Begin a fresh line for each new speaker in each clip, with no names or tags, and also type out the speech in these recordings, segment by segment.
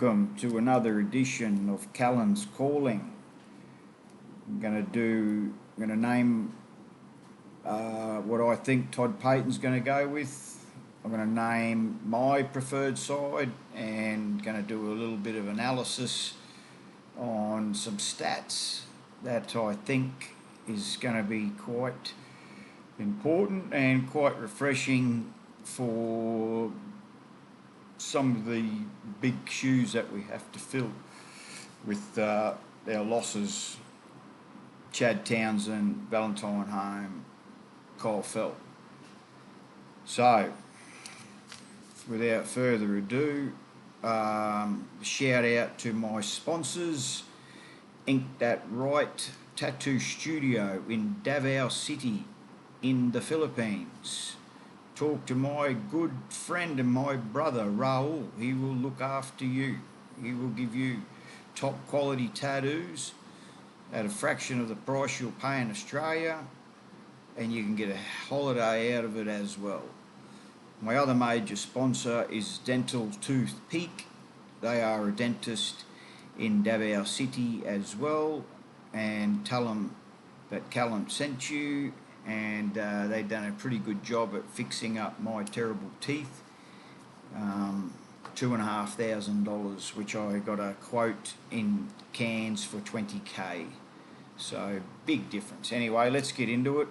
Welcome to another edition of Callan's Calling. I'm going to name what I think Todd Payten's going to go with. I'm going to name my preferred side and going to do a little bit of analysis on some stats that I think is going to be quite important and quite refreshing for some of the big shoes that we have to fill with our losses: Chad Townsend, Valentine Home, Kyle Felt. So, without further ado, shout out to my sponsors: Ink That Right Tattoo Studio in Davao City in the Philippines. Talk to my good friend and my brother Raul. He will look after you. He will give you top quality tattoos at a fraction of the price you'll pay in Australia, and you can get a holiday out of it as well. My other major sponsor is Dental Tooth Peak. They are a dentist in Davao City as well, and tell them that Callum sent you, and they've done a pretty good job at fixing up my terrible teeth. $2,500, which I got a quote in Cairns for 20k. So big difference. Anyway, let's get into it.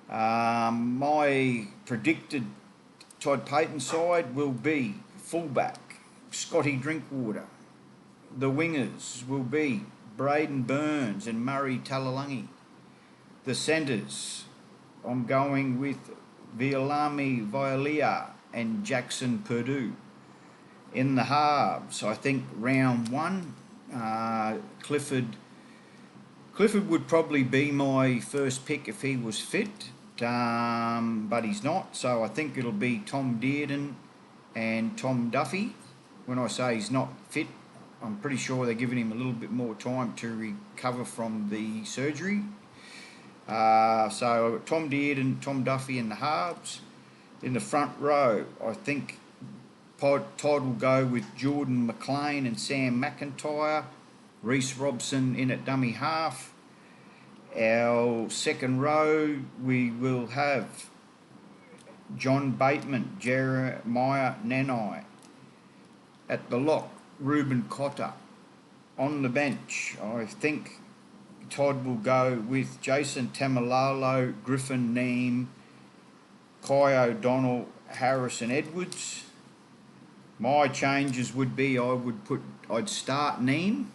My predicted Todd Payten side will be fullback Scotty Drinkwater. The wingers will be Braden Burns and Murray Talalungi. The centres, I'm going with Vialami Vialia and Jackson Purdue. In the halves, I think round one, Clifford would probably be my first pick if he was fit, but he's not. So I think it'll be Tom Dearden and Tom Duffy. When I say he's not fit, I'm pretty sure they're giving him a little bit more time to recover from the surgery. So Tom Dearden, Tom Duffy in the halves. In the front row, I think Todd will go with Jordan McLean and Sam McIntyre. Reece Robson in at dummy half. Our second row, we will have John Bateman, Jeremiah Nanai. At the lock, Ruben Cotter. On the bench, I think Todd will go with Jason Tamalalo, Griffin Neem, Kai O'Donnell, Harrison Edwards. My changes would be I'd start Neem.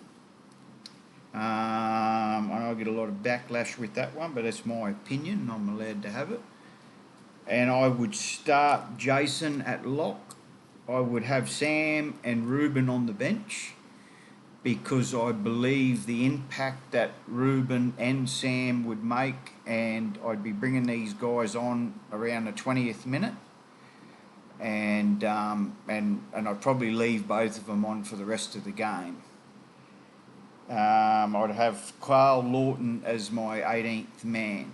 I know I get a lot of backlash with that one, but that's my opinion. I'm allowed to have it. And I would start Jason at lock. I would have Sam and Ruben on the bench, because I believe the impact that Ruben and Sam would make, and I'd be bringing these guys on around the 20th minute, and I'd probably leave both of them on for the rest of the game. I'd have Carl Lawton as my 18th man.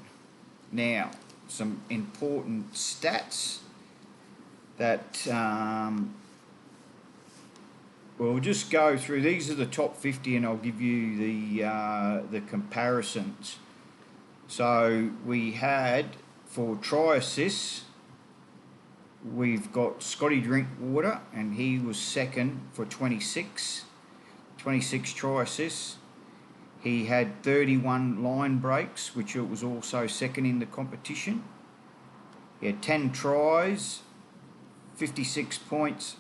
Now, some important stats that we'll just go through. These are the top 50, and I'll give you the comparisons. So we had, for try assists, we've got Scotty Drinkwater, and he was second for 26 try assists. He had 31 line breaks, which it was also second in the competition. He had 10 tries, 56 points,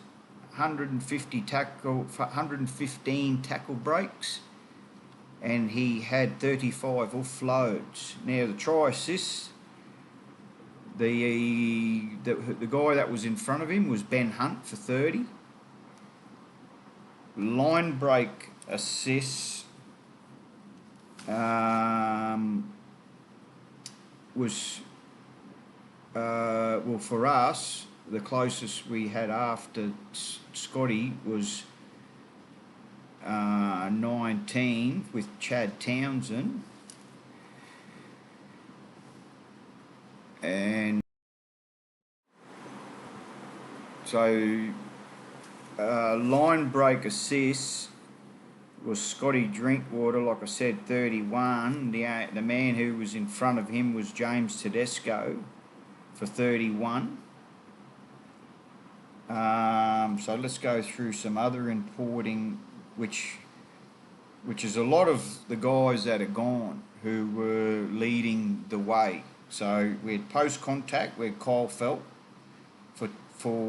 115 tackle breaks, and he had 35 offloads. Now the try assists, the guy that was in front of him was Ben Hunt for 30. Line break assists was well, for us, the closest we had after Scotty was 19 with Chad Townsend, and so line break assists was Scotty Drinkwater, like I said, 31. The man who was in front of him was James Tedesco for 31. So let's go through some other reporting, which is a lot of the guys that are gone who were leading the way. So we had post contact, we had Kyle Felt for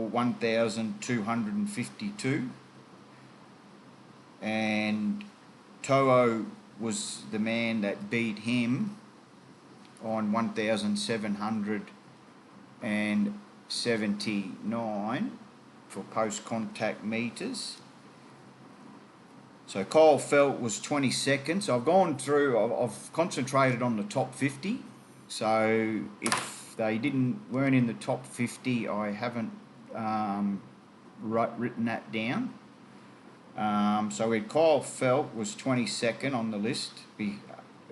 1,252, and To'o was the man that beat him on 1,779 for post contact meters. So Kyle Felt was 22nd. So I've gone through, I've concentrated on the top 50. So if they weren't in the top 50, I haven't written that down. So we had Kyle Felt was 22nd on the list.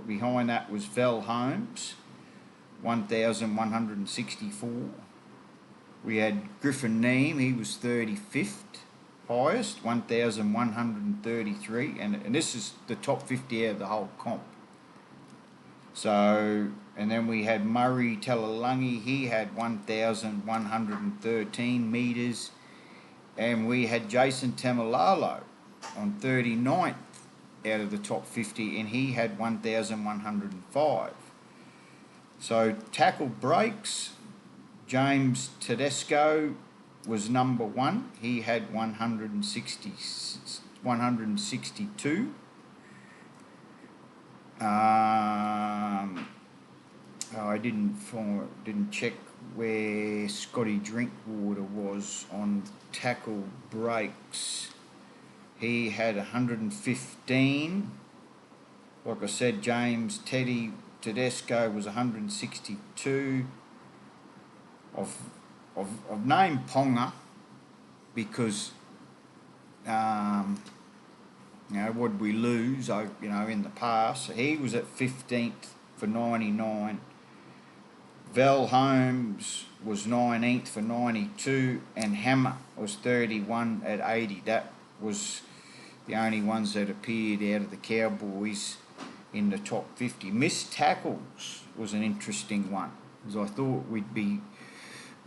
Behind that was Val Holmes, 1,164. We had Griffin Neame, he was 35th highest, 1,133, and this is the top 50 out of the whole comp. So, and then we had Murray Talalungi, he had 1,113 metres, and we had Jason Tamalalo on 39th out of the top 50, and he had 1,105. So tackle breaks, James Tedesco was number one. He had 162. I didn't check where Scotty Drinkwater was on tackle breaks. He had 115. Like I said, James Tedesco was 162. I've named Ponga because what we lose in the past. He was at 15th for 99. Val Holmes was 19th for 92, and Hammer was 31 at 80. That was the only ones that appeared out of the Cowboys in the top 50. Missed tackles was an interesting one, because I thought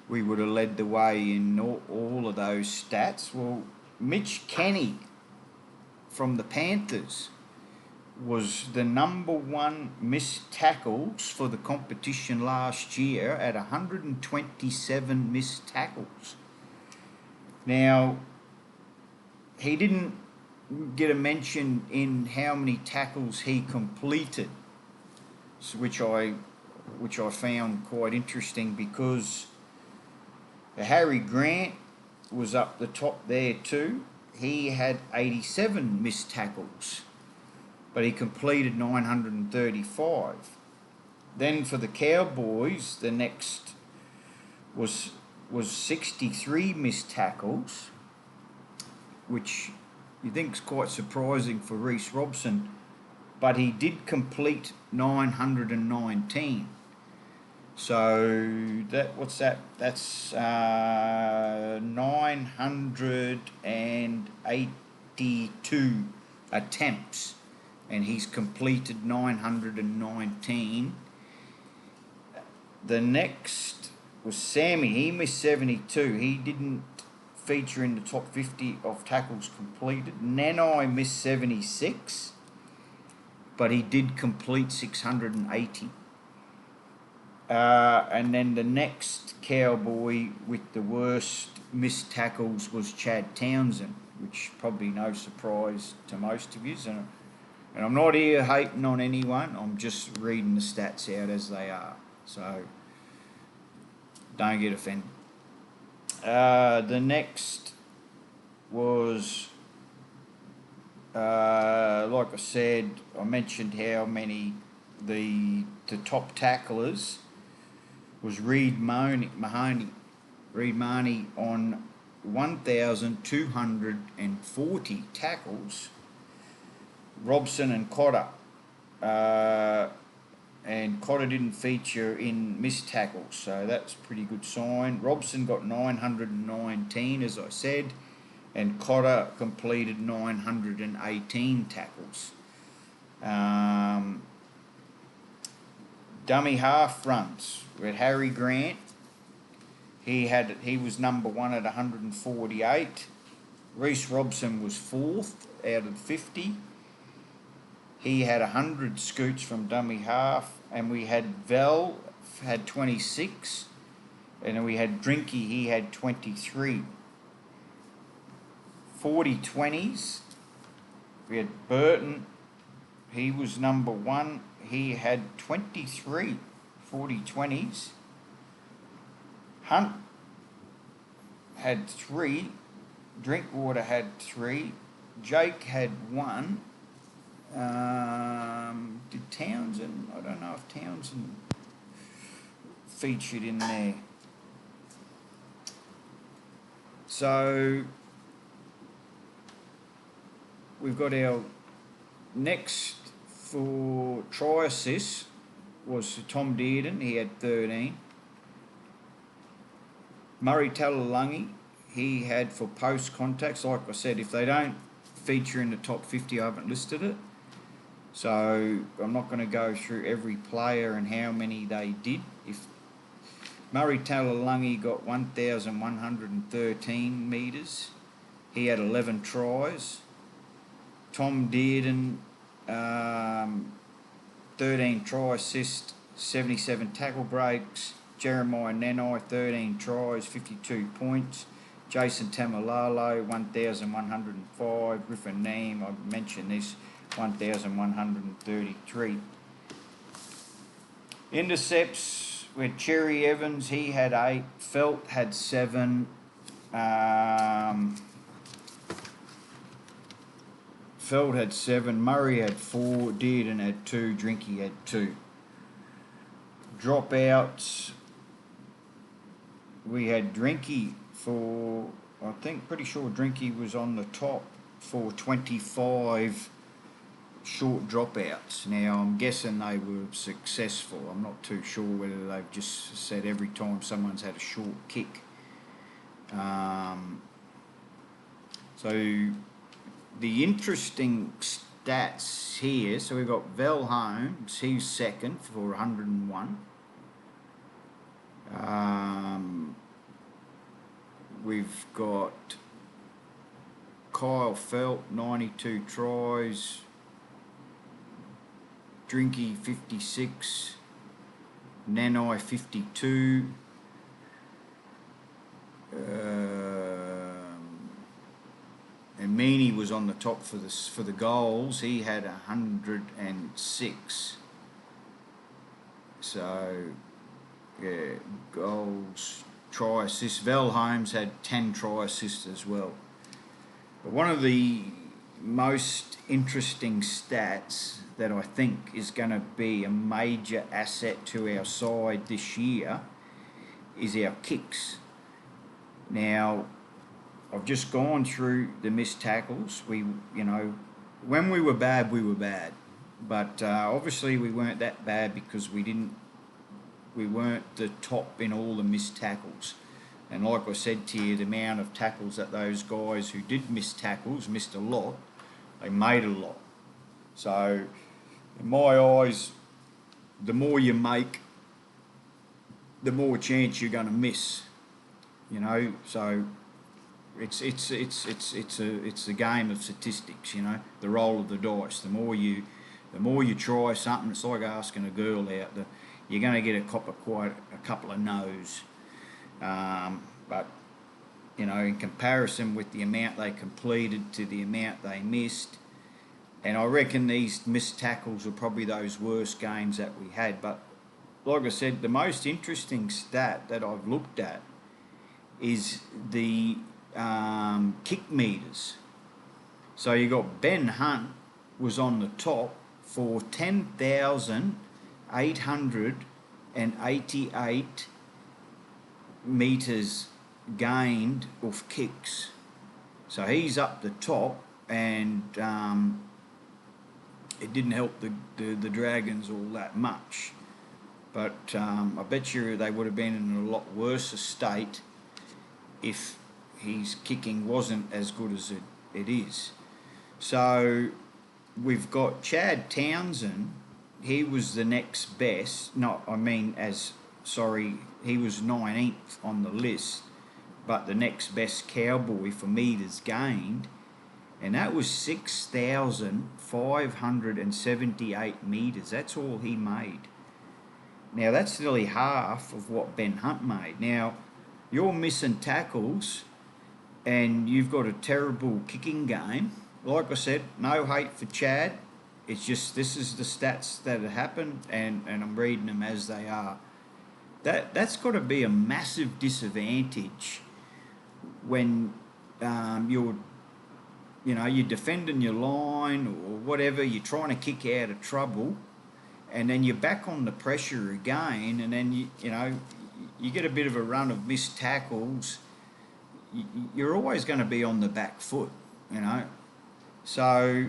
we would have led the way in all of those stats. Well, Mitch Kenny from the Panthers was the number one missed tackles for the competition last year at 127 missed tackles. Now, he didn't get a mention in how many tackles he completed, which I found quite interesting, because Harry Grant was up the top there too. He had 87 missed tackles, but he completed 935. Then for the Cowboys, the next was 63 missed tackles, which you think is quite surprising for Reece Robson, but he did complete 919. So what's that? That's 982 attempts, and he's completed 919. The next was Sammy. He missed 72. He didn't feature in the top 50 of tackles completed. Nanai missed 76, but he did complete 680. And then the next Cowboy with the worst missed tackles was Chad Townsend, which probably no surprise to most of you. And I'm not here hating on anyone. I'm just reading the stats out as they are. So don't get offended. The next was, like I said, I mentioned how many the top tacklers was Reed Mahoney on 1,240 tackles. Robson and Cotter, and Cotter didn't feature in missed tackles, so that's a pretty good sign. Robson got 919, as I said, and Cotter completed 918 tackles. Dummy half runs. We had Harry Grant. He was number one at 148. Reece Robson was fourth out of 50. He had 100 scoots from dummy half, and we had Vel had 26, and then we had Drinky, he had 23. 40-20s, we had Burton, he was number one, he had 23 40-20s. Hunt had 3, Drinkwater had 3, Jake had 1. Did Townsend? I don't know if Townsend featured in there. So we've got our next for try assists was Tom Dearden. He had 13. Murray Talalungi, he had for post contacts. Like I said, if they don't feature in the top 50, I haven't listed it. So I'm not going to go through every player and how many they did. If Murray Talalungi got 1,113 metres, he had 11 tries. Tom Dearden, 13 try assists, 77 tackle breaks. Jeremiah Nanai, 13 tries, 52 points. Jason Tamalalo, 1,105. Griffin Neem, I mentioned this, 1,133. Intercepts with Cherry Evans, he had 8. Felt had 7. Feld had 7. Murray had 4. Dearden had 2. Drinky had 2. Dropouts, we had Drinky for, I think, pretty sure Drinky was on the top for 25 short dropouts. Now, I'm guessing they were successful. I'm not too sure whether they've just said every time someone's had a short kick. So, the interesting stats here, so we've got Vel Holmes, he's second for 101. We've got Kyle Felt, 92 tries. Drinky, 56. Nanai, 52. And Meany was on the top for the goals. He had 106. So, yeah, goals, try assists. Vel Holmes had 10 try assists as well. But one of the most interesting stats that I think is going to be a major asset to our side this year is our kicks. Now, I've just gone through the missed tackles. When we were bad, we were bad. But obviously we weren't that bad because we weren't the top in all the missed tackles. And like I said to you, the amount of tackles that those guys who did miss tackles missed a lot, they made a lot. So, in my eyes, the more you make, the more chance you're going to miss. So it's a game of statistics. The roll of the dice. The more you try something, it's like asking a girl out. You're going to get quite a couple of no's. But in comparison with the amount they completed to the amount they missed, and I reckon these missed tackles were probably those worst games that we had. But like I said, the most interesting stat that I've looked at is the kick meters. So you got Ben Hunt was on the top for 10,888 meters gained off kicks. So he's up the top, and it didn't help the Dragons all that much. But I bet you they would have been in a lot worse a state if his kicking wasn't as good as it is. So we've got Chad Townsend. He was the next best. He was 19th on the list, but the next best Cowboy for metres gained, and that was 6,578 metres. That's all he made. Now, that's nearly half of what Ben Hunt made. Now, you're missing tackles, and you've got a terrible kicking game. Like I said, no hate for Chad. It's just this is the stats that have happened, and I'm reading them as they are. That's got to be a massive disadvantage when you're defending your line or whatever. You're trying to kick out of trouble, and then you're back on the pressure again, and then you get a bit of a run of missed tackles. You're always going to be on the back foot, So,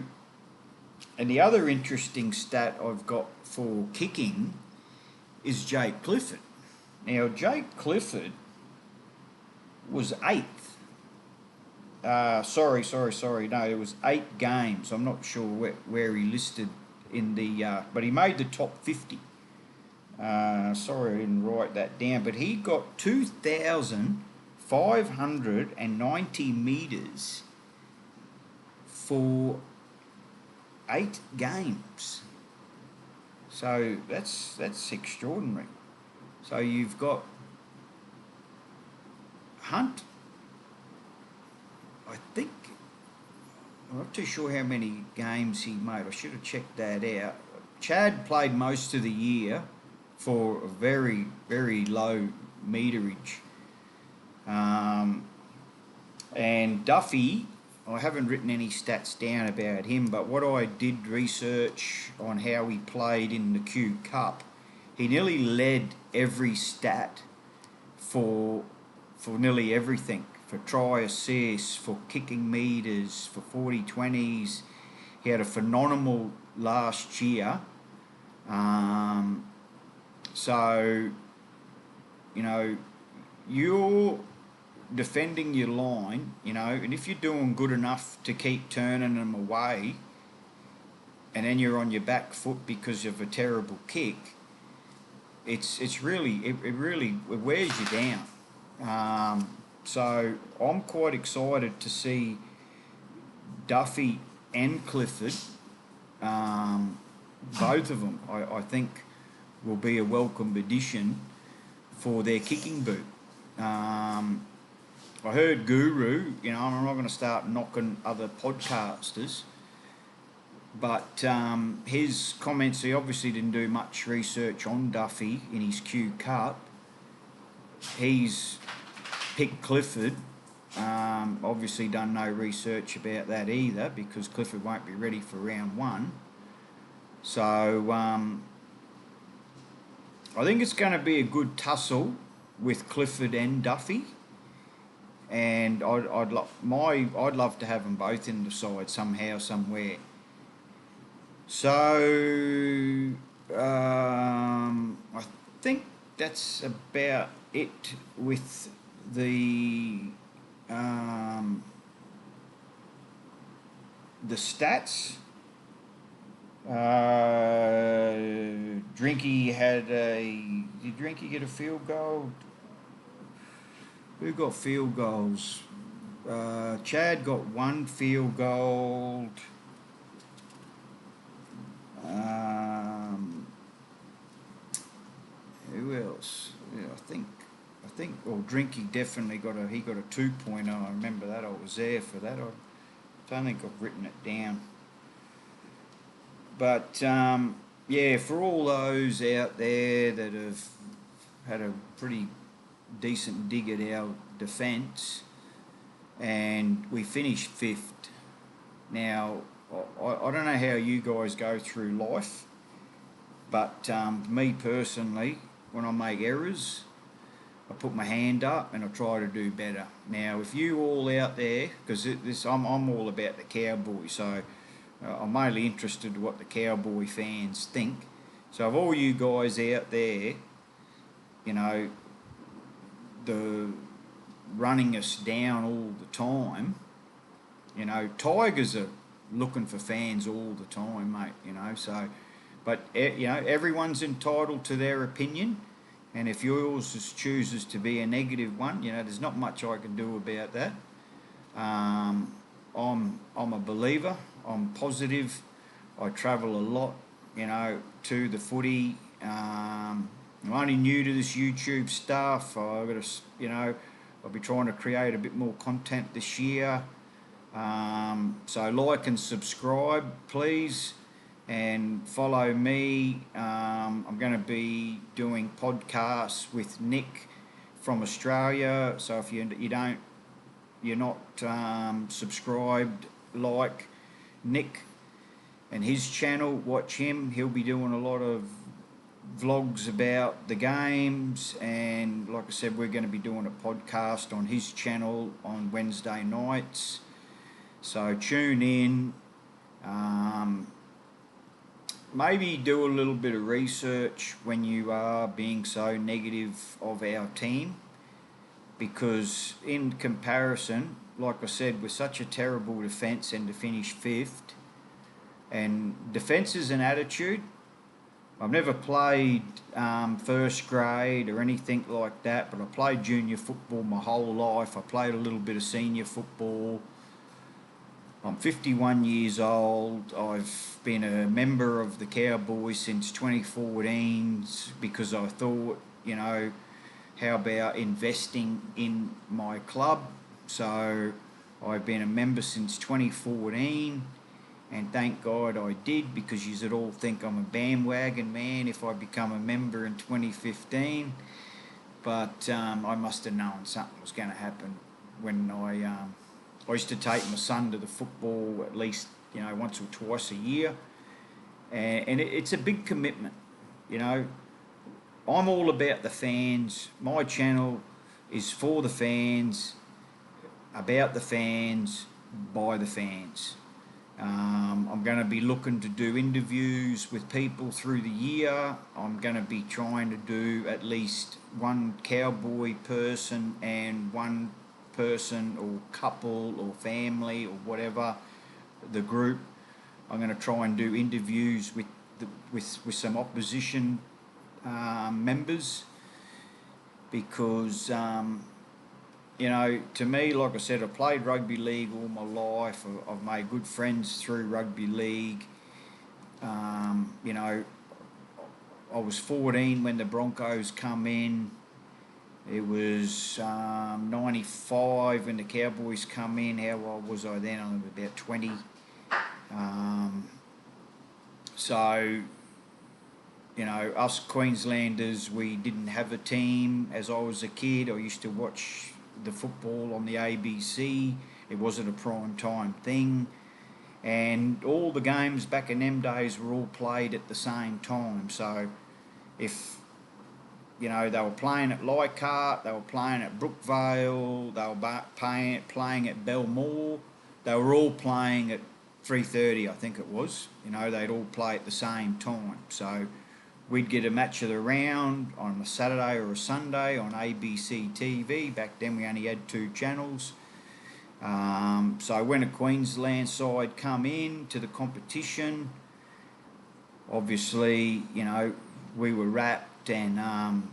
and the other interesting stat I've got for kicking is Jake Clifford. Now, Jake Clifford was 8th. Sorry. No, it was 8 games. I'm not sure where he listed in the... but he made the top 50. Sorry, I didn't write that down. But he got 2,590 metres for 8 games. So that's extraordinary. So you've got Hunt. I think, I'm not too sure how many games he made. I should have checked that out. Chad played most of the year for a very, very low meterage. And Duffy, I haven't written any stats down about him, but what I did research on how he played in the Q Cup, he nearly led every stat for nearly everything. For try assists, for kicking metres, for 40-20s. He had a phenomenal last year. So, you're defending your line, and if you're doing good enough to keep turning them away, and then you're on your back foot because of a terrible kick, it really wears you down. So I'm quite excited to see Duffy and Clifford, both of them, I think, will be a welcome addition for their kicking boot. I heard Guru, I'm not going to start knocking other podcasters, but his comments, he obviously didn't do much research on Duffy in his Q Cup. He's picked Clifford. Obviously done no research about that either because Clifford won't be ready for round 1. So I think it's going to be a good tussle with Clifford and Duffy, and I'd love to have them both in the side somehow, somewhere. So I think that's about it with the stats. Drinky did Drinky get a field goal? Who got field goals? Chad got 1 field goal. Who else? Yeah, I think. Well, Drinky definitely got a 2.0. I remember that. I was there for that. I don't think I've written it down. But yeah, for all those out there that have had a pretty decent dig at our defence, and we finished 5th. Now, I don't know how you guys go through life, but me personally, when I make errors, I put my hand up and I try to do better. Now, if you all out there, because I'm all about the Cowboys, so I'm mainly interested in what the Cowboy fans think. So of all you guys out there, the running us down all the time. You know, Tigers are looking for fans all the time, mate. You know, so, but you know, everyone's entitled to their opinion, and if yours chooses to be a negative one, you know, there's not much I can do about that. I'm a believer. I'm positive. I travel a lot, you know, to the footy. I'm only new to this YouTube stuff. I've got to, you know, I'll be trying to create a bit more content this year. So like and subscribe, please, and follow me. I'm going to be doing podcasts with Nick from Australia. So if you're not subscribed, like Nick and his channel, watch him. He'll be doing a lot of vlogs about the games, and like I said, we're going to be doing a podcast on his channel on Wednesday nights. So tune in. Maybe do a little bit of research when you are being so negative of our team, because in comparison, like I said, we're such a terrible defence, and to finish fifth, and defence is an attitude. I've never played first grade or anything like that, but I played junior football my whole life. I played a little bit of senior football. I'm 51 years old. I've been a member of the Cowboys since 2014 because I thought, you know, how about investing in my club? So I've been a member since 2014, and thank God I did, because you'd all think I'm a bandwagon man if I become a member in 2015. But I must have known something was going to happen when I used to take my son to the football at least, you know, once or twice a year, and it's a big commitment, you know. I'm all about the fans. My channel is for the fans, about the fans, by the fans. I'm going to be looking to do interviews with people through the year. I'm going to be trying to do at least one Cowboy person and one person or couple or family or whatever, the group. I'm going to try and do interviews with some opposition members, because you know, to me, like I said, I played rugby league all my life. I've made good friends through rugby league. You know, I was 14 when the Broncos come in. It was 95 when the Cowboys come in. How old was I then? I was about 20. So, you know, us Queenslanders, we didn't have a team. As I was a kid, I used to watch the football on the ABC. It wasn't a prime time thing. And all the games back in them days were all played at the same time. So if, you know, they were playing at Leichhardt, they were playing at Brookvale, they were playing at Belmore, they were all playing at 3:30, I think it was. You know, they'd all play at the same time. So we'd get a match of the round on a Saturday or a Sunday on ABC TV. Back then we only had 2 channels. So when a Queensland side come in to the competition, obviously, you know, we were wrapped, and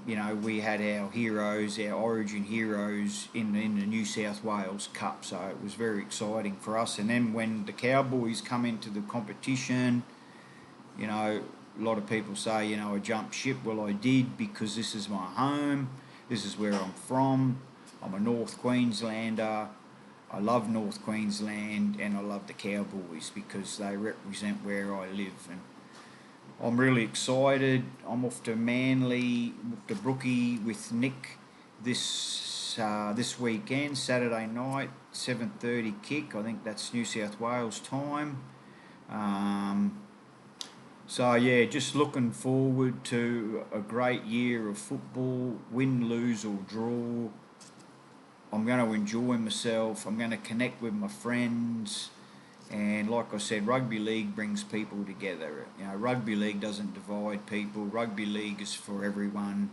you know, we had our heroes, our origin heroes in the New South Wales Cup. So it was very exciting for us. And then when the Cowboys come into the competition, you know, a lot of people say, you know, I jumped ship. Well, I did, because this is my home. This is where I'm from. I'm a North Queenslander. I love North Queensland, and I love the Cowboys because they represent where I live. And I'm really excited. I'm off to Manly, to Brookie with Nick this weekend, Saturday night, 7:30 kick. I think that's New South Wales time. So yeah, just looking forward to a great year of football, win, lose or draw. I'm going to enjoy myself. I'm going to connect with my friends. And like I said, rugby league brings people together. You know, rugby league doesn't divide people. Rugby league is for everyone,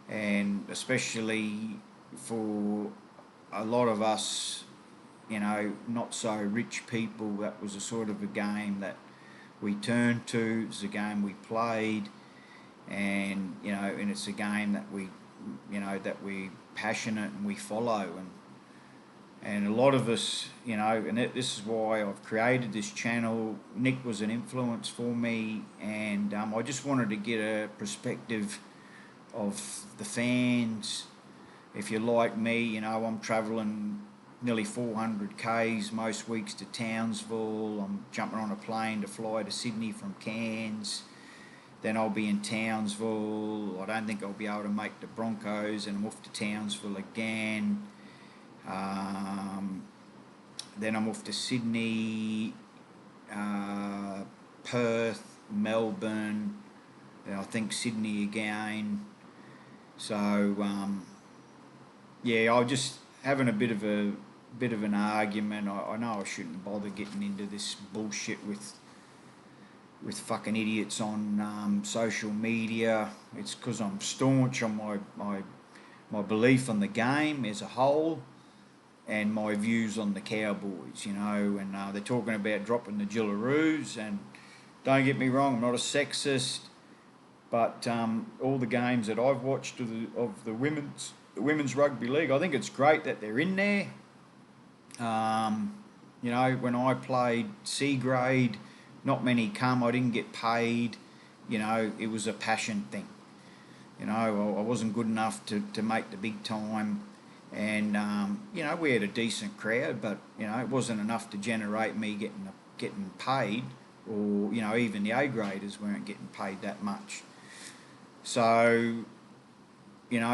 and especially for a lot of us, not so rich people, that was a sort of a game that we turned to. It was a game we played, and and it's a game that we passionate and we follow, and a lot of us, and this is why I've created this channel. Nick was an influence for me, and I just wanted to get a perspective of the fans. If you're like me, I'm travelling nearly 400 k's most weeks to Townsville. I'm jumping on a plane to fly to Sydney from Cairns. Then I'll be in Townsville. I don't think I'll be able to make the Broncos, and I'm off to Townsville again. Then I'm off to Sydney, Perth, Melbourne, and I think Sydney again. So I'm just having a bit of an argument. I know I shouldn't bother getting into this bullshit with fucking idiots on social media. It's because I'm staunch on my belief on the game as a whole, and my views on the Cowboys, and they're talking about dropping the Gillaroos, and don't get me wrong, I'm not a sexist, but all the games that I've watched of the women's rugby league, I think it's great that they're in there. When I played C grade, not many come. I didn't get paid. It was a passion thing. I wasn't good enough to make the big time, and we had a decent crowd, but it wasn't enough to generate me getting paid, or even the A graders weren't getting paid that much. So and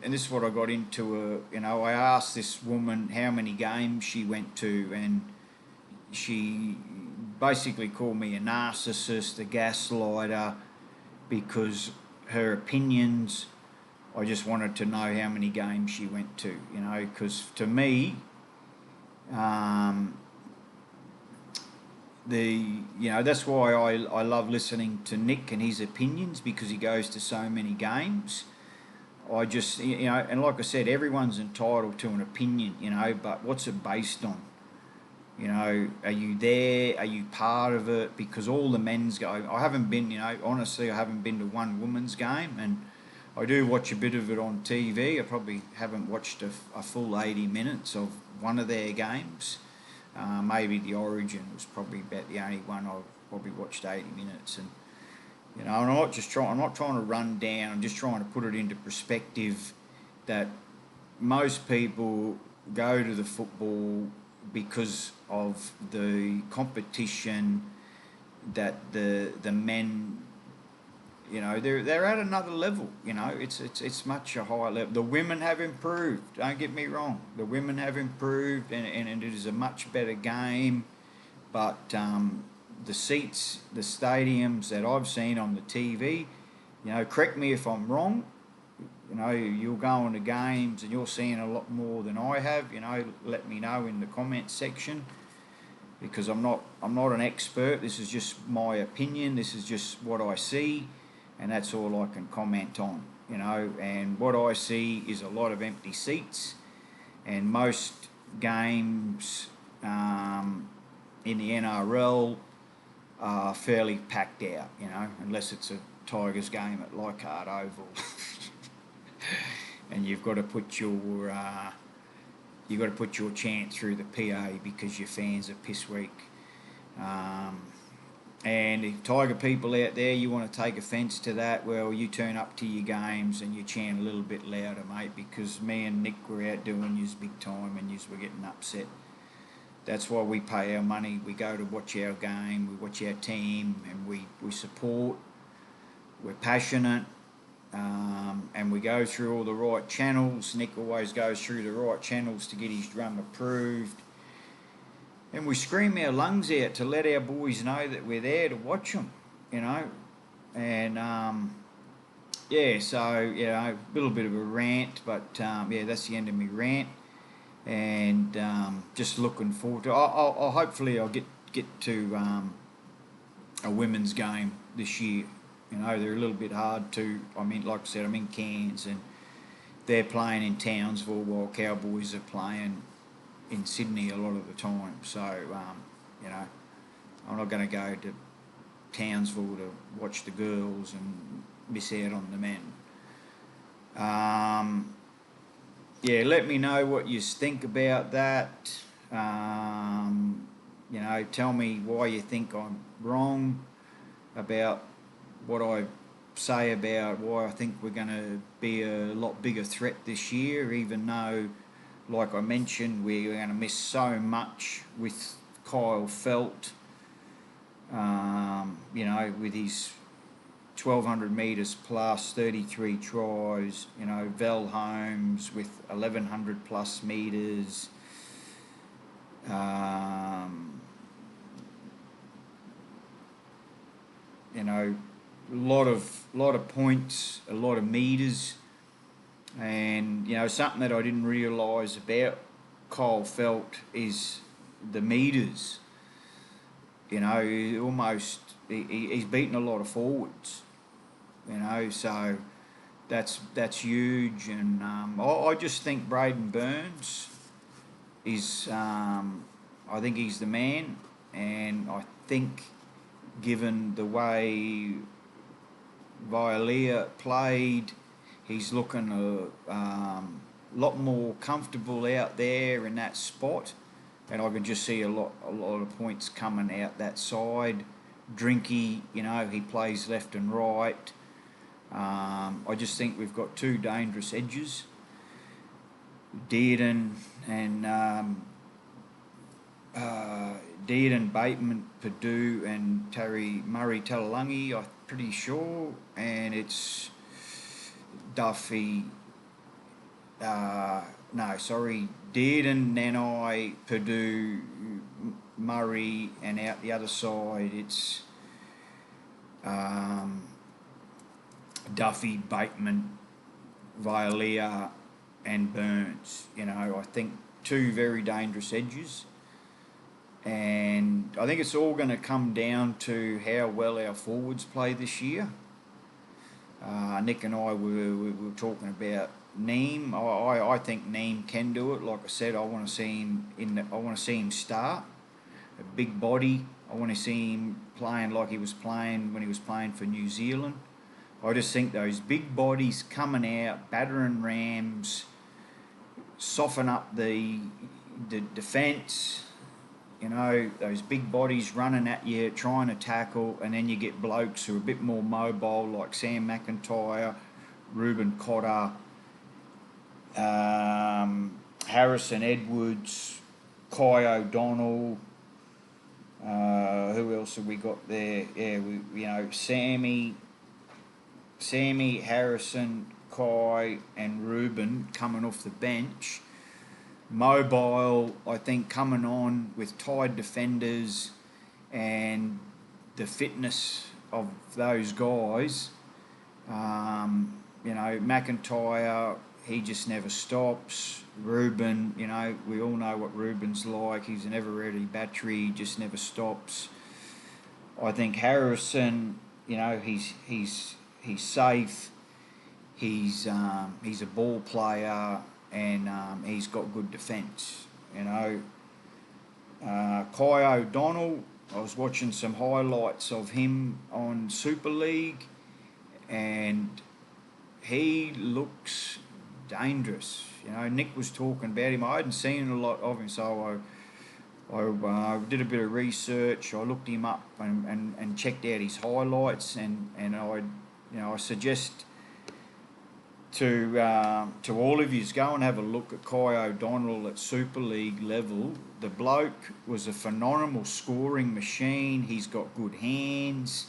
this is what I got into. I asked this woman how many games she went to, and she basically called me a narcissist, a gaslighter, because her opinions, I just wanted to know how many games she went to, because to me, that's why I love listening to Nick and his opinions, because he goes to so many games. I just, and like I said, everyone's entitled to an opinion, but what's it based on? Are you there? Are you part of it? Because all the men's go. I haven't been, honestly, I haven't been to one women's game, and I do watch a bit of it on TV. I probably haven't watched a full 80 minutes of one of their games. Maybe the Origin was probably about the only one I've probably watched 80 minutes, and I'm not trying to run down. I'm just trying to put it into perspective that most people go to the football because of the competition that the men, they're at another level. It's much a higher level. The women have improved. Don't get me wrong. The women have improved, and it is a much better game. But the seats, the stadiums that I've seen on the TV, correct me if I'm wrong. You're going to games and you're seeing a lot more than I have. Let me know in the comments section, because I'm not an expert. This is just my opinion. This is just what I see, and that's all I can comment on. And what I see is a lot of empty seats, and most games in the NRL are fairly packed out. Unless it's a Tigers game at Leichhardt Oval. And you've got to put your chant through the PA because your fans are piss weak. And if Tiger people out there, you want to take offence to that, well, you turn up to your games and you chant a little bit louder, mate, because me and Nick were out doing yous big time and yous were getting upset. That's why we pay our money. We go to watch our game, we watch our team, and we support. We're passionate. And we go through all the right channels. Nick always goes through the right channels to get his drum approved. And we scream our lungs out to let our boys know that we're there to watch them, And, so, a little bit of a rant, but, that's the end of my rant. And just looking forward to I'll hopefully I'll get to a women's game this year. They're a little bit hard to. Like I said, I'm in Cairns, and they're playing in Townsville while Cowboys are playing in Sydney a lot of the time. So, you know, I'm not going to go to Townsville to watch the girls and miss out on the men. Yeah, let me know what you think about that. You know, tell me why you think I'm wrong about what I say about why I think we're going to be a lot bigger threat this year, even though, like I mentioned, we're going to miss so much with Kyle Felt, you know, with his 1200 metres plus, 33 tries, you know, Val Holmes with 1100 plus metres. You know, a lot of points, a lot of metres, and you know, something that I didn't realise about Kyle Felt is the metres. You know, he's beaten a lot of forwards. You know, so that's huge, and I just think Braden Burns is, I think he's the man, and I think given the way Vialia played, he's looking a lot more comfortable out there in that spot, and I can just see a lot of points coming out that side. Drinky, you know, he plays left and right. I just think we've got two dangerous edges, Dearden and Dearden, Bateman, Purdue, and Terry Murray Talalungi, I'm pretty sure, and it's Duffy. Dearden, Nanai, Purdue, Murray, and out the other side it's Duffy, Bateman, Vialia, and Burns. You know, I think two very dangerous edges, and I think it's all going to come down to how well our forwards play this year. Nick and I were talking about Neem. I think Neem can do it. Like I said, I want to see him I want to see him start. A big body. I want to see him playing like he was playing when he was playing for New Zealand. I just think those big bodies coming out, battering rams, soften up the defence. You know, those big bodies running at you, trying to tackle, and then you get blokes who are a bit more mobile, like Sam McIntyre, Ruben Cotter, Harrison Edwards, Kai O'Donnell. Who else have we got there? Yeah, you know, Sammy, Harrison, Kai, and Ruben coming off the bench. Mobile, I think, coming on with tied defenders and the fitness of those guys. You know, McIntyre, he just never stops. Ruben, you know, we all know what Ruben's like. He's an ever-ready battery, just never stops. I think Harrison, you know, he's safe. He's a ball player, and he's got good defence. You know, Kai O'Donnell, I was watching some highlights of him on Super League, and he looks dangerous. You know, Nick was talking about him. I hadn't seen a lot of him, so I did a bit of research. I looked him up and checked out his highlights, and I suggest to all of you go and have a look at Kai O'Donnell at Super League level. The bloke was a phenomenal scoring machine. He's got good hands.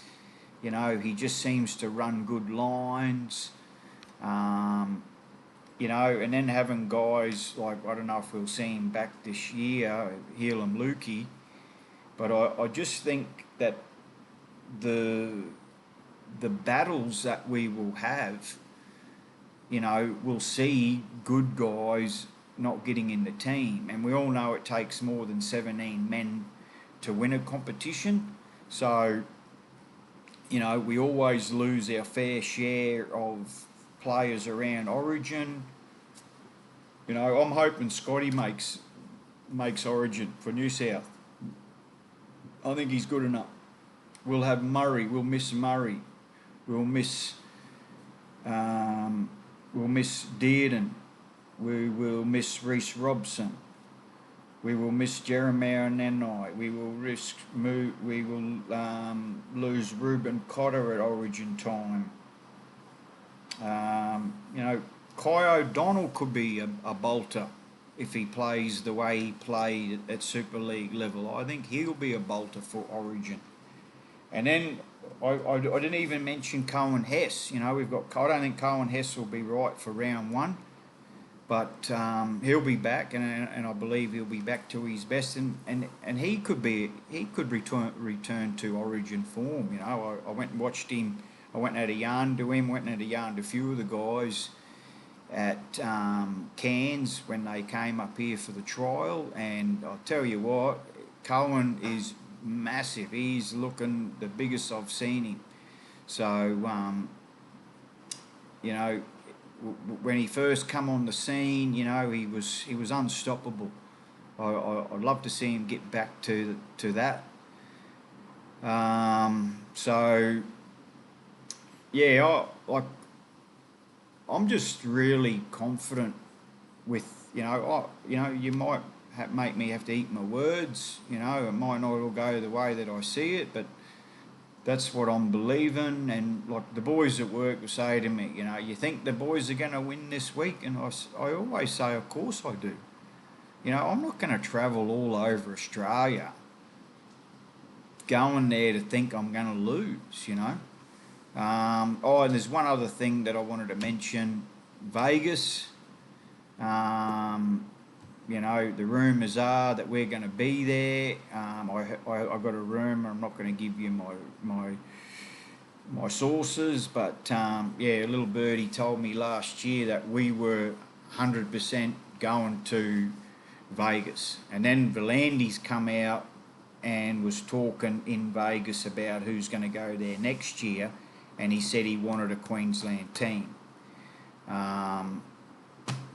You know, he just seems to run good lines. You know, and then having guys like, I don't know if we'll see him back this year, Helam Lukey, but I just think that the battles that we will have, you know, we'll see good guys not getting in the team. And we all know it takes more than 17 men to win a competition. So, you know, we always lose our fair share of players around Origin. You know, I'm hoping Scotty makes Origin for New South. I think he's good enough. We'll have Murray. We'll miss Murray. We'll miss um, we'll miss Dearden. We will miss Reece Robson. We will miss Jeremiah Nanai. We will We will lose Ruben Cotter at Origin time. You know, Kai O'Donnell could be a bolter if he plays the way he played at Super League level. I think he'll be a bolter for Origin. And then I didn't even mention Cohen Hess. You know, I don't think Cohen Hess will be right for round one, but he'll be back, and I believe he'll be back to his best, and he could return to Origin form. You know, I went and watched him. I went and had a yarn to him. Went and had a yarn to a few of the guys at Cairns when they came up here for the trial, and I'll tell you what, Cohen is massive. He's looking the biggest I've seen him. So you know, when he first come on the scene, you know, he was unstoppable. I'd love to see him get back to that. So yeah, I'm just really confident with, you know, you might make me have to eat my words. You know, it might not all go the way that I see it, but that's what I'm believing. And like the boys at work will say to me, you know, you think the boys are going to win this week? And I always say, of course I do. You know, I'm not going to travel all over Australia going there to think I'm going to lose, you know. And there's one other thing that I wanted to mention. Vegas. You know, the rumours are that we're going to be there. I got a rumour. I'm not going to give you my sources, but yeah, a little birdie told me last year that we were 100% going to Vegas, and then Volandi's come out and was talking in Vegas about who's going to go there next year, and he said he wanted a Queensland team.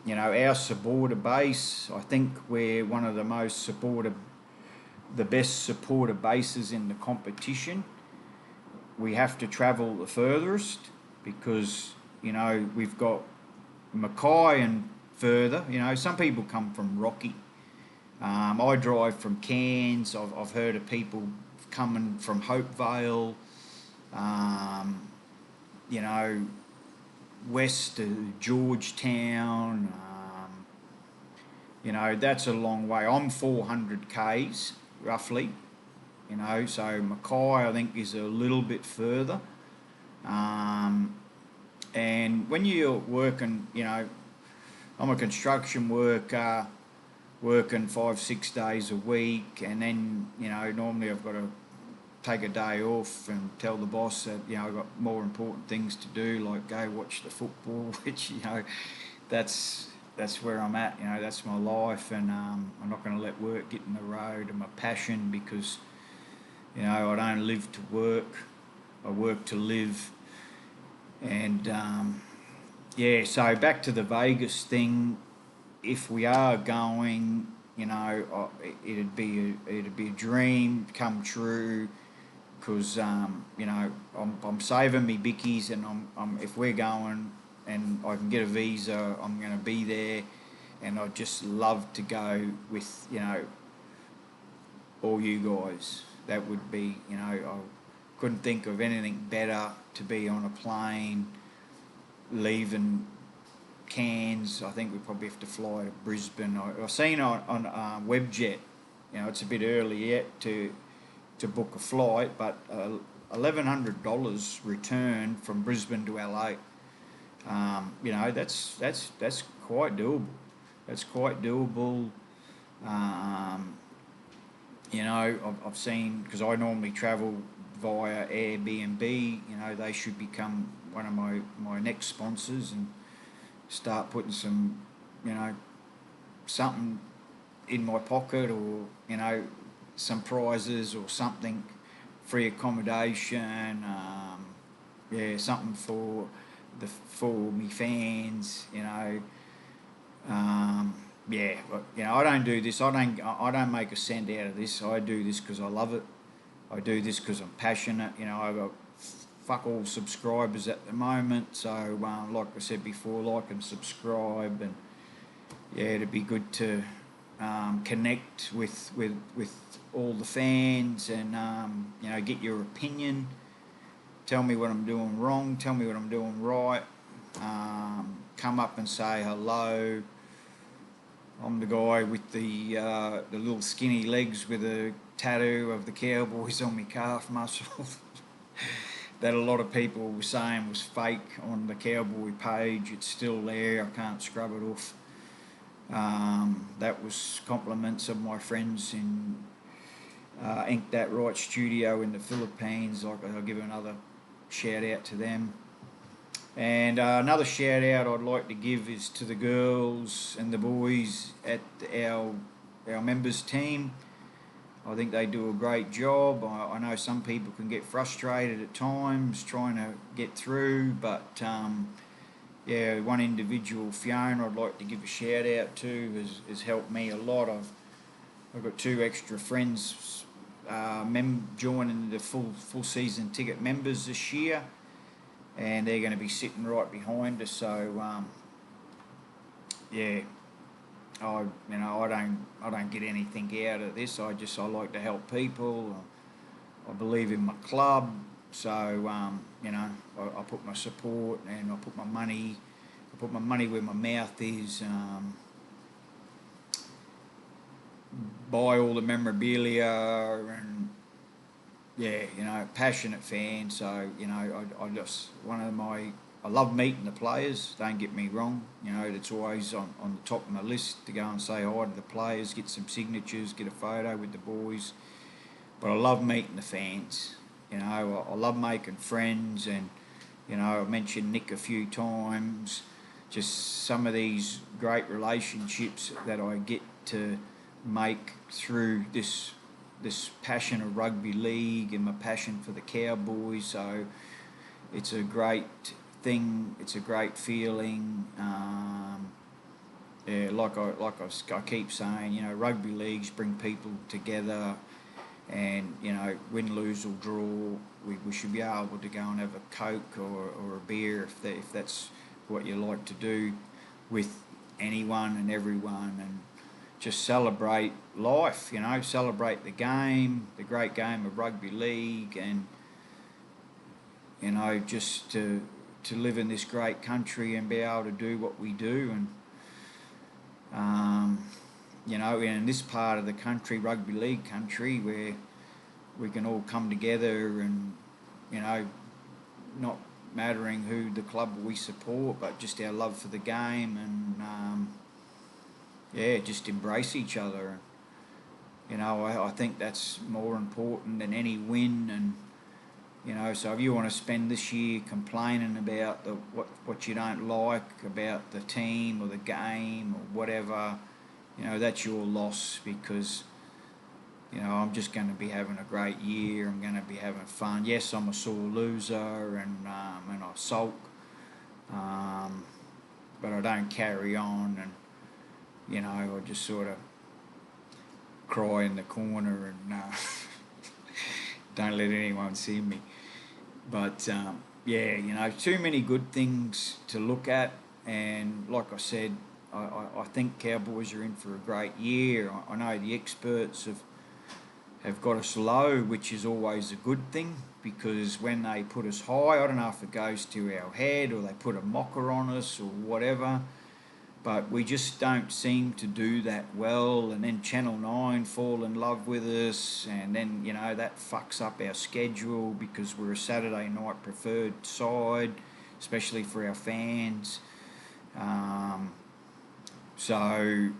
You know, our supporter base, I think we're one of the best supporter bases in the competition. We have to travel the furthest because, you know, we've got Mackay and further. You know, some people come from Rocky. I drive from Cairns. I've heard of people coming from Hopevale. You know, west to Georgetown. You know, that's a long way. I'm 400 k's roughly. You know, so Mackay I think is a little bit further. And when you're working, you know, I'm a construction worker, working 5-6 days a week, and then, you know, normally I've got to take a day off and tell the boss that, you know, I've got more important things to do, like go watch the football, which, you know, that's where I'm at. You know, that's my life, and I'm not going to let work get in the road of my passion, because, you know, I don't live to work, I work to live. And yeah, so back to the Vegas thing. If we are going, you know, it'd be a dream come true, because you know, I'm saving me bickies, and I'm if we're going and I can get a visa, I'm going to be there, and I'd just love to go with, you know, all you guys. That would be, you know, I couldn't think of anything better to be on a plane leaving Cairns. I think we probably have to fly to Brisbane. I've seen on Webjet, you know, it's a bit early yet to book a flight, but $1,100 return from Brisbane to LA. You know, that's quite doable. That's quite doable. You know, I've seen, because I normally travel via Airbnb. You know, they should become one of my next sponsors and start putting some, you know, something in my pocket, or, you know, some prizes or something, free accommodation, yeah, something for me fans, you know, Yeah, but, I don't do this. I don't make a cent out of this. I do this because I love it. I do this because I'm passionate. I've got fuck all subscribers at the moment. So, like I said before, like and subscribe, and yeah, it'd be good to connect with all the fans, and get your opinion. Tell me what I'm doing wrong. Tell me what I'm doing right. Come up and say hello. I'm the guy with the little skinny legs with a tattoo of the Cowboys on my calf muscle that a lot of people were saying was fake on the Cowboy page. It's still there. I can't scrub it off. That was compliments of my friends in Ink That Right Studio in the Philippines. I'll give another shout out to them. And another shout out I'd like to give is to the girls and the boys at our members team. I think they do a great job. I know some people can get frustrated at times trying to get through, but yeah, one individual, Fiona, I'd like to give a shout out to, has helped me a lot. I've got 2 extra friends joining the full season ticket members this year, and they're going to be sitting right behind us. So yeah, I don't get anything out of this. I like to help people. I believe in my club, so I put my support and I put my money where my mouth is. Buy all the memorabilia, and yeah, passionate fan. So I love meeting the players. Don't get me wrong. It's always on the top of my list to go and say hi to the players, get some signatures, get a photo with the boys. But I love meeting the fans. I love making friends, and I mentioned Nick a few times. Just some of these great relationships that I get to make through this passion of rugby league and my passion for the Cowboys. So it's a great thing. It's a great feeling. Yeah, I keep saying, rugby leagues bring people together, and win, lose or draw, we should be able to go and have a Coke or a beer if that's what you like to do with anyone and everyone, and just celebrate life, celebrate the game, the great game of rugby league, and just to live in this great country and be able to do what we do. And in this part of the country, rugby league country, where we can all come together, and not mattering who the club we support, but just our love for the game, and just embrace each other. I think that's more important than any win. And so if you want to spend this year complaining about what you don't like about the team or the game or whatever, that's your loss, because I'm just going to be having a great year. I'm going to be having fun. Yes, I'm a sore loser, and I sulk, but I don't carry on, and I just sort of cry in the corner, and don't let anyone see me. But too many good things to look at, and like I said, I think Cowboys are in for a great year. I know the experts have got us low, which is always a good thing, because when they put us high, I don't know if it goes to our head or they put a mocker on us or whatever, but we just don't seem to do that well. And then Channel 9 fall in love with us, and then that fucks up our schedule, because we're a Saturday night preferred side, especially for our fans. So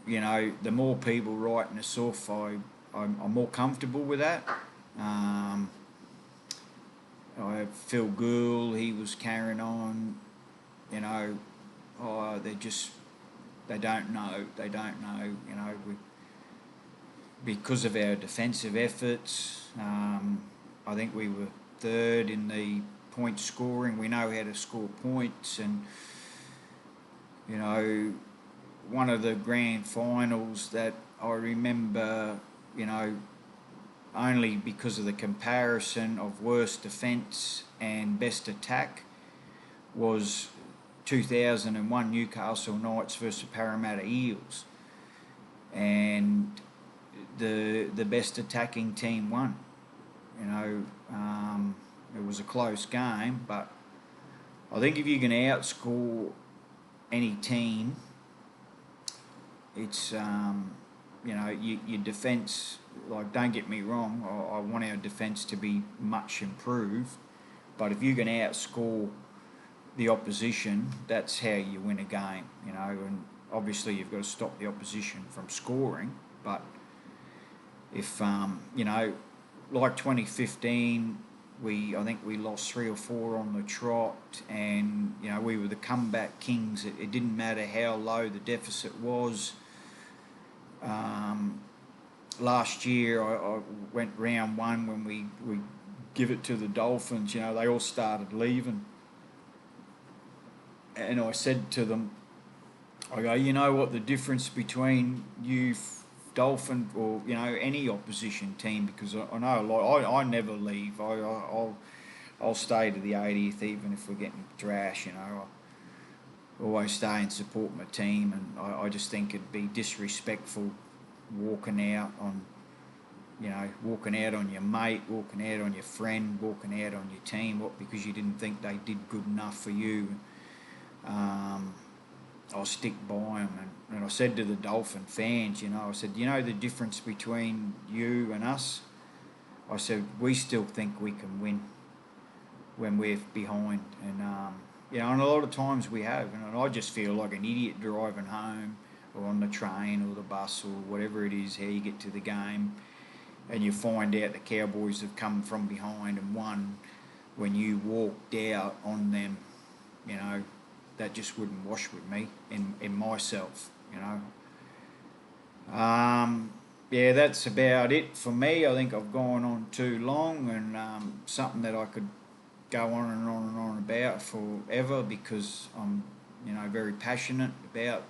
the more people writing us off, I'm more comfortable with that. I have Phil Gould, he was carrying on, they don't know, because of our defensive efforts. I think we were 3rd in the point scoring. We know how to score points, and one of the grand finals that I remember, you know, only because of the comparison of worst defence and best attack, was 2001 Newcastle Knights versus Parramatta Eels, and the best attacking team won. You know, it was a close game, but I think if you can outscore any team, it's you know, your defence. Like, don't get me wrong, I want our defence to be much improved, but if you can outscore the opposition, that's how you win a game. You know, and obviously you've got to stop the opposition from scoring, but if you know, like 2015, I think we lost 3 or 4 on the trot, and you know, we were the comeback kings. It didn't matter how low the deficit was. Last year I went round 1 when we give it to the Dolphins. You know, they all started leaving, and I said to them, I go, you know what the difference between you Dolphin or, you know, any opposition team, because I know a lot. I never leave. I'll stay to the 80th even if we're getting thrash. You know, I always stay and support my team, and I just think it'd be disrespectful walking out on, you know, walking out on your mate, walking out on your friend, walking out on your team, what, because you didn't think they did good enough for you. I'll stick by them. And I said to the Dolphin fans, you know, I said, you know the difference between you and us? I said, we still think we can win when we're behind. And, you know, and a lot of times we have. And I just feel like an idiot driving home or on the train or the bus or whatever it is, how you get to the game, and you find out the Cowboys have come from behind and won when you walked out on them. You know, that just wouldn't wash with me in myself, you know. Yeah, that's about it for me. I think I've gone on too long, and something that I could go on and on and on about forever, because I'm, you know, very passionate about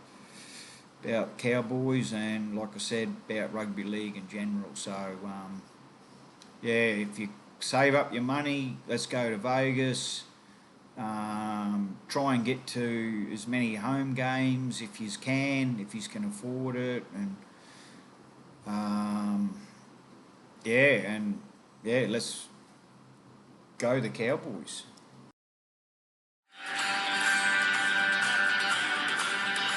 Cowboys, and like I said, about rugby league in general. So yeah, if you save up your money, let's go to Vegas. Try and get to as many home games if you can afford it, and yeah, let's go the Cowboys.